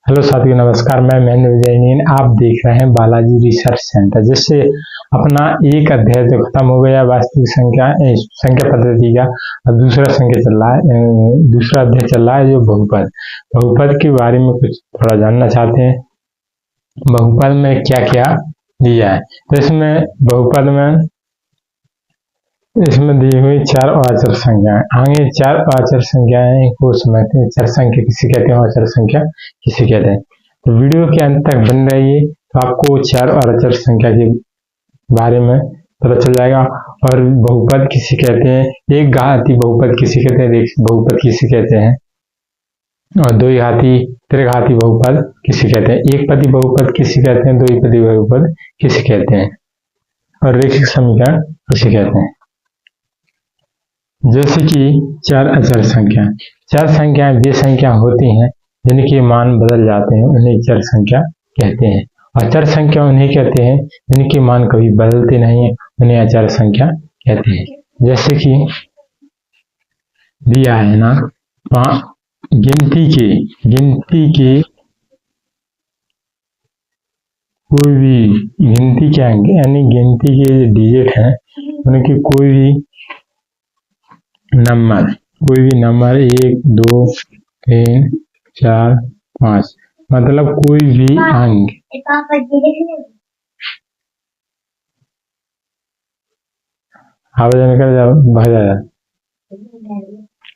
Hello साथियों, नमस्कार। मैं महेंद्र विजयनीन। आप देख रहे हैं बालाजी रिसर्च सेंटर। जिससे अपना एक अध्याय तो खत्म हो गया वास्तविक संख्या पद्धति का। अब दूसरा संख्या चल रहा है, दूसरा अध्याय चल रहा है जो बहुपद के बारे में कुछ थोड़ा जानना चाहते हैं। बहुपद में क्या क्या दिया है, तो इसमें दी हुई चार अचर संख्याएं। आगे चार अचर संख्याएं को समझते हैं। चर संख्या किसे कहते हैं और अचर संख्या किसे कहते हैं। तो वीडियो के अंत तक बन रहिए, तो आपको चार और अचर संख्या के बारे में पता चल जाएगा। और बहुपद किसे कहते हैं, एक घाती बहुपद किसे कहते हैं, बहुपद किसे कहते हैं, और दो घाती त्रिघाती बहुपद किसे कहते हैं, एक पदी बहुपद किसे कहते हैं, दो पदी बहुपद किसे कहते हैं, और रेखिक समीकरण किसे कहते हैं। जैसे कि चार अचर संख्या। चार संख्याएं वे संख्या होती हैं जिनके मान बदल जाते हैं, उन्हें चर संख्या कहते हैं। अचर संख्या उन्हें कहते हैं जिनके मान कभी बदलते नहीं है, उन्हें अचर संख्या कहते हैं। जैसे कि दिया है ना, गिनती के कोई भी गिनती के अंक यानी गिनती के डिजिट हैं, उनके कोई भी नंबर 1 2 3 4 5, मतलब कोई भी अंक आवेदन कर जाओ।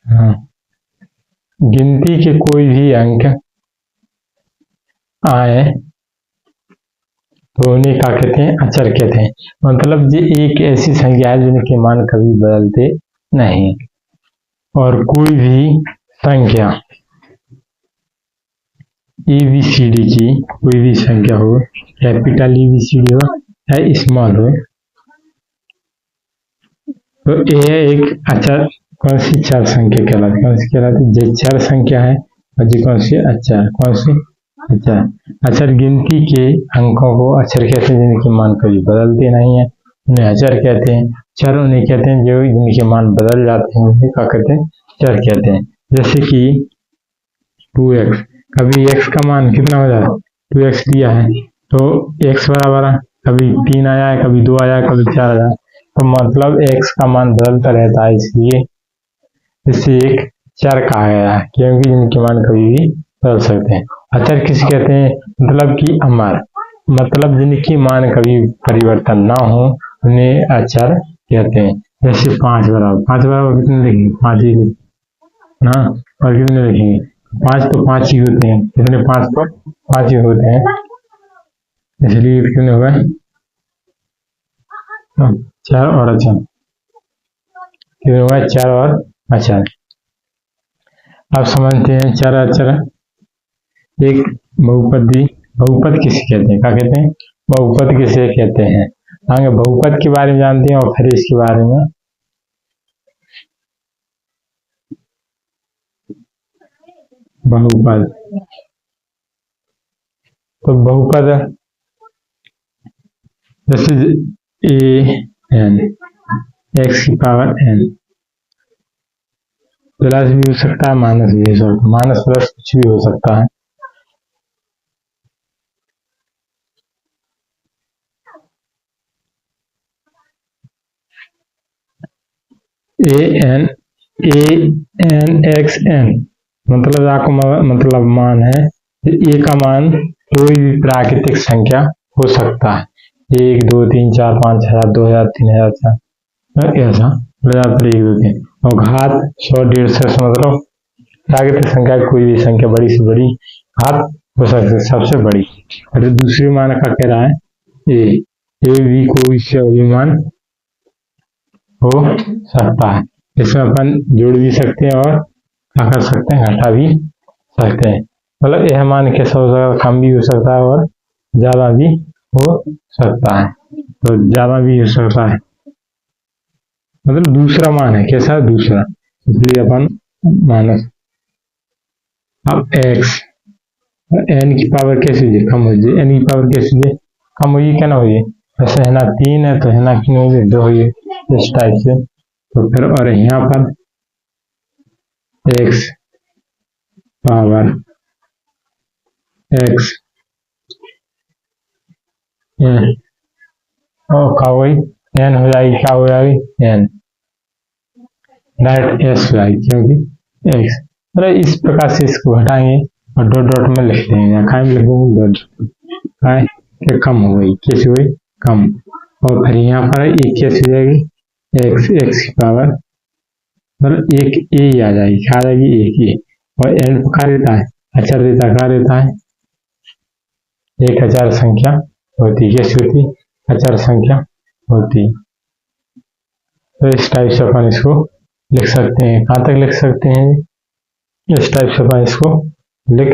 हाँ, गिनती के कोई भी अंक आए तो उन्हें क्या कहते हैं, अचर कहते हैं। मतलब ये एक ऐसी संख्या है जिनके मान कभी बदलते नहीं। और कोई भी संख्या ABCD की कोई भी संख्या हो, कैपिटल ABCD हो या स्मॉल हो, तो यह एक अचर कौन सी चार संख्या कहलाती है। कौन सी कहलाती है, चार संख्या है। और जी कौन सी अचर, कौन सी अचर। अचर गिनती के अंकों को अचर कहते हैं जिनके मान कभी बदलते नहीं है, उन्हें अचर कहते हैं। चर उन्हें कहते हैं जो जिनके मान बदल जाते हैं, उन्हें क्या कहते हैं, चर कहते हैं। जैसे कि 2x, कभी x का मान कितना हो जाए, 2x दिया है तो x बराबर है, कभी 3 आया है, कभी 2 आया है, कभी 4 आया है, तो मतलब x का मान बदलता रहता है, इसलिए इसे एक चर कहा गया है, क्योंकि जिनके मान कभी भी बदल सकते हैं। अचर किसे कहते हैं, मतलब कि अमर, मतलब जिनके मान कभी परिवर्तन ना हो, उन्हें अचर कहते हैं। जैसे 5 बराबर कितने लिखेंगे, 5 ही ना, और कितने लिखेंगे, 5 तो 5 ही होते हैं, कितने 5 तो 5 ही होते हैं, इसलिए कितने हो गए, 4 और अचर, कितने हो गए, 4 और अचर। अब समझते हैं चार अचर। एक बहुपद किसे कहते हैं, क्या कहते हैं, बहुपद किसे कहते हैं। आगे बहुपद के बारे में जानते हैं और फिर इसके बारे में बहुपद। तो बहुपद जैसे an x की पावर n, प्लस भी हो सकता है, माइनस भी हो सकता है, माइनस प्लस कुछ भी हो सकता है। an x n मतलब आपको मतलब मान है, a का मान कोई भी प्राकृतिक संख्या हो सकता है, 1 2 3 4 5 6 2000 3000 4, ऐसा 1 2 3, और घात 100 150 मतलब प्राकृतिक संख्या कोई भी संख्या बड़ी से बड़ी घात हो सकती है, सबसे बड़ी। और दूसरी मान का कह रहा है ए भी कोई से भी मान हो सकता है। इसमें अपन जोड़ भी सकते हैं और क्या कर सकते हैं, घटा भी सकते हैं। मतलब यह मान कैसा हो सकता है, कम भी हो सकता है और ज्यादा भी हो सकता है। तो ज्यादा भी हो सकता है, मतलब दूसरा मान है कैसा, दूसरा, इसलिए अपन माइनस। अब x n की पावर कैसे हुई, कम हो जाए, n की पावर कैसे हुई, कम हुई, क्या ना हुई, जैसे है ना 3 है तो है ना कितनी हुई, 2 हुई, इस टाइप से। तो फिर और यहाँ पर x पावर एक्स एन और क्या हो गई एन हो जाएगी, क्या हो जाएगी एन डायरेक्ट एस हो जाएगी क्योंकि एक्स। मतलब इस प्रकार से इसको हटाएंगे और डॉट डॉट में लिख देंगे, यहाँ काय में लिख देंगे डॉट काय के कम हो गई, कैसी हुई कम। और फिर यहाँ पर एक कैसी हो जाएगी एक्स एक्स की पावर मतलब एक ए ही आ जाएगी, क्या आ जाएगी एक ए। और एन क्या रहता है अचर देता, क्या रहता है एक अचर संख्या होती, कैसी होती अचर संख्या होती। तो इस टाइप से अपन इसको लिख सकते हैं, कहाँ तक लिख सकते हैं इस टाइप से अपन इसको लिख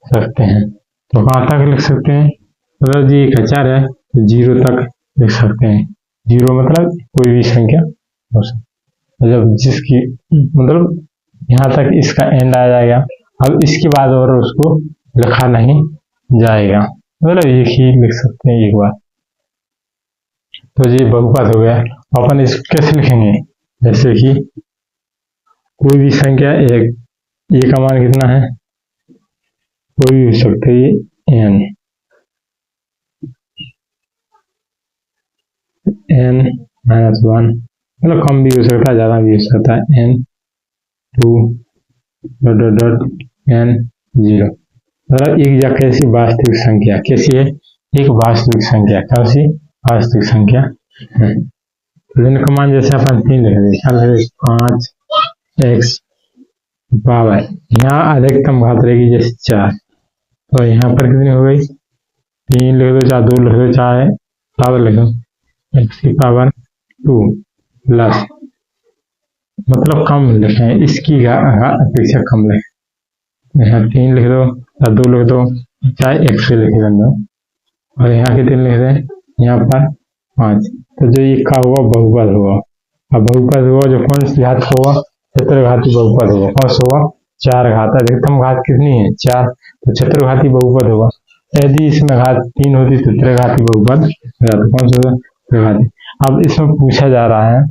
सकते हैं। तो कहाँ तक लिख सकते हैं मतलब जी एक अचर है तो 0 तक लिख सकते हैं, 0 मतलब कोई भी संख्या हो सकती है, मतलब जिसकी मतलब यहाँ तक इसका एंड आ जाएगा। अब इसके बाद और उसको लिखा नहीं जाएगा, मतलब एक ही लिख सकते हैं एक बार। तो ये बहुपद हो गया। अपन इसको कैसे लिखेंगे, जैसे कि कोई भी संख्या एक ए का मान कितना है कोई भी हो सकता है एन एन -1 मतलब कम भी हो सकता है ज़्यादा भी हो सकता है N 2 dot dot dot N 0 मतलब एक या कैसी वास्तविक संख्या, कैसी है एक वास्तविक संख्या, कैसी वास्तविक संख्या है। इनका मान जैसे अपन 3 लिख दें 5 एक्स पावर, यहाँ अधिकतम घात रहेगी जैसे 4, तो यहाँ पर कितनी हो गई 3 लिख दो चाहे 2 लिख दो चाहे 7 लिख दो एक्स की पावर 2 प्लस मतलब कम लिखें इसकी अपेक्षा कम लिखें, यहाँ 3 लिख दो चाहे 2 लिख दो चाहे एक्स लिख दो और यहाँ कितने लिख दें यहाँ पर 5। तो जो ये का हुआ बहुपद हुआ। अब बहुपद हुआ जो कौन सी घात का हुआ चतुर्घाती बहुपद होगा, कौन सा हुआ 4 घात। अधिकतम घात कितनी है 4, तो चतुर्घाती बहुपद होगा। यदि इसमें घात 3 होती तो त्रिघाती बहुपद होगा, तो कौन सा होगा त्रिघाती। अब इसमें पूछा जा रहा है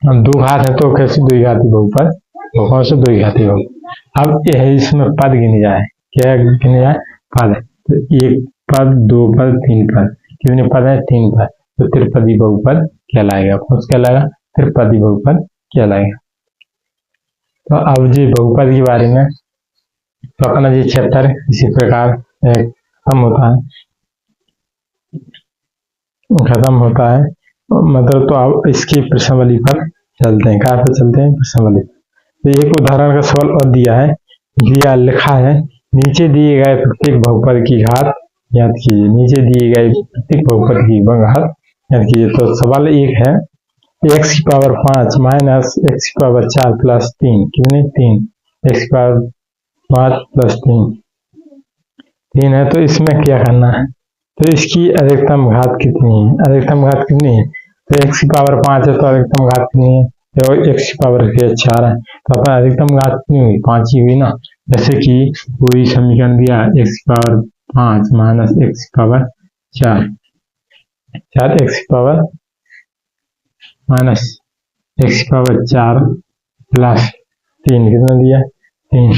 अब 2 घात है तो कैसे द्विघाती बहुपद, तो कौन सा द्विघाती बहुपद। अब यह इसमें पद गिने जाए, क्या गिने जाए पद, तो 1 पद 2 पद 3 पद, कितने पद है 3 पद, तो त्रिपदी बहुपद कहलाएगा। कौन सा कहलाएगा त्रिपदी बहुपद कहलाएगा। तो अब जी बहुपद के बारे में तो अपना ये चैप्टर इसी प्रकार खत्म होता है मतलब। तो अब इसकी प्रश्नावली पर चलते हैं, कहाँ पर चलते हैं प्रश्नावली। तो एक उदाहरण का सवाल और दिया है, दिया लिखा है नीचे दिए गए प्रत्येक बहुपद की घात याद कीजिए, नीचे दिए गए प्रत्येक बहुपद की घात याद कीजिए। तो सवाल एक है एक्स की पावर 5 माइनस एक्स की पावर 4 प्लस 3 कितने 3, एक्स की पावर 5 प्लस 3 है। तो इसमें क्या करना है, तो इसकी अधिकतम घात कितनी है, अधिकतम घात कितनी है, तो एक्स की पावर 5 है तो अधिकतम घात कितनी है, तो एक्स की पावर 4 है, तो अपन अधिकतम घात कितनी हुई 5 ही हुई ना। जैसे कि कोई समीकरण दिया एक्स की पावर 5 माइनस एक्स की पावर 4 एक्स की पावर माइनस एक्स की पावर 4 प्लस 3 कितना दिया 3।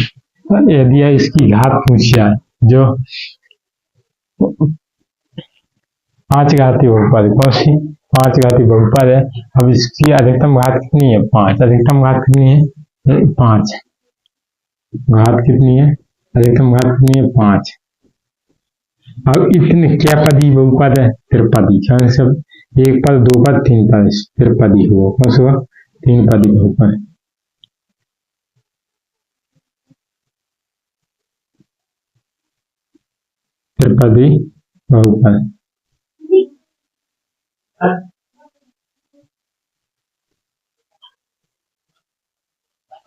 ये दिया इसकी घात पूछा जो 5 घाती बहुपद, कौन सी 5 घाती बहुपद है। अब इसकी अधिकतम घात कितनी है 5, अधिकतम घात कितनी है 5, घात कितनी है अधिकतम घात कितनी है 5। अब इतने क्या पदी बहुपद है त्रिपदी, सब 1 पद 2 पद 3 पद त्रिपदी हुआ, कौन सा हुआ 3 पदी बहुपद। त्रिपदी बहुपद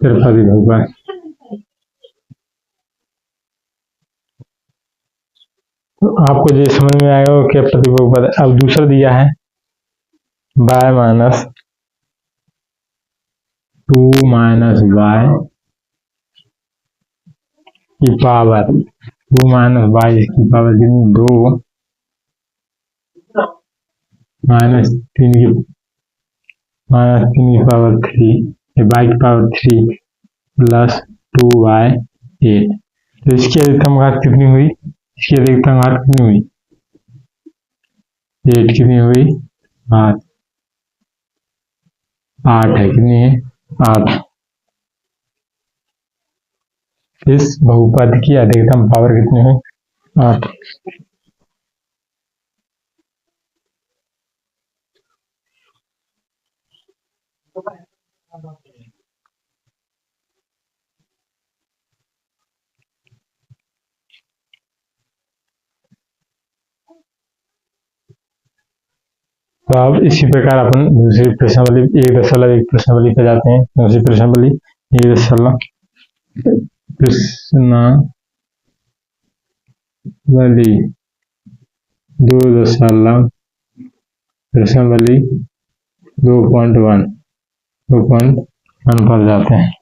त्रिपदी बहुपद। तो आपको जो समझ में आएगा वो क्या पदी बहुपद। अब दूसरा दिया है y माइनस 2 माइनस y की पावर 2 माइनस y की पावर कितनी 2 माइनस 3 की पावर 3 y की पावर 3 प्लस 2y8। तो इसकी अधिकतम घात कितनी हुई इसकी अधिकतम घात कितनी हुई, 8 कितनी हुई, 8 है, कितनी है, 8। इस बहुपद की अधिकतम पावर कितनी है, 8। तो अब इसी प्रकार अपन दूसरी प्रश्नावली 1.1 प्रश्नावली पे जाते हैं। दूसरी प्रश्नावली 1.1 प्रश्नावली 2.1 प्रश्नावली 2.1 पर जाते हैं।